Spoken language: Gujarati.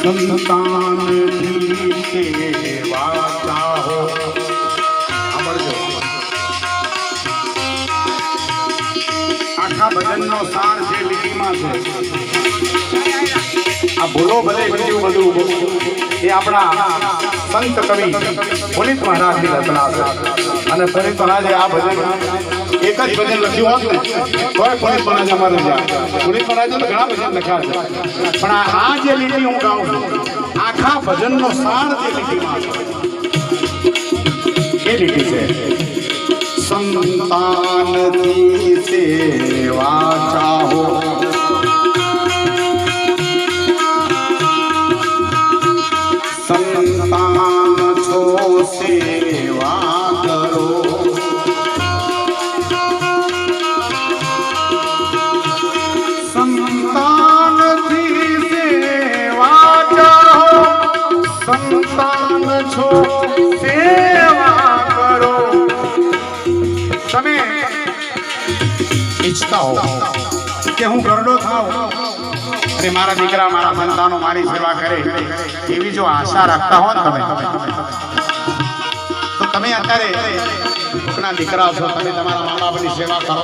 સંતાન સેવા ચાહો. સાંભળજો, આખા ભજનનો સાર જે લીટીમાં છે. આ ભૂલો ભલે બીજું બધું એ આપણા સંત કવિ પુનિત મહારાજની રચના છે. અને પુનિત મહારાજે આ ભજન એક જ ભજન લખ્યું હોત ને તોય પુનિત મહારાજ અમારે જાય. પુનિત મહારાજે તો ઘણા ભજન લખ્યા છે, પણ આ જે લીટી હું ગાઉં છું આખા ભજનનો સાર જે લીટીમાં છે એ લીટી છે. સંતાનથી સેવા ચાહો, સંતાન છો સેવા કરો. સંતાનથી સેવા ચાહો, સંતાન છો સેવા કરો. તમે ઈચ્છતા હો કે હું ગરડો થાવ અને મારા દીકરા મારા સંતાનો મારી સેવા કરે એવી જો આશા રાખતા હો ને તમે, તો તમે અત્યારે કોકના દીકરા છો, તમે તમારા મા બાપની સેવા કરો.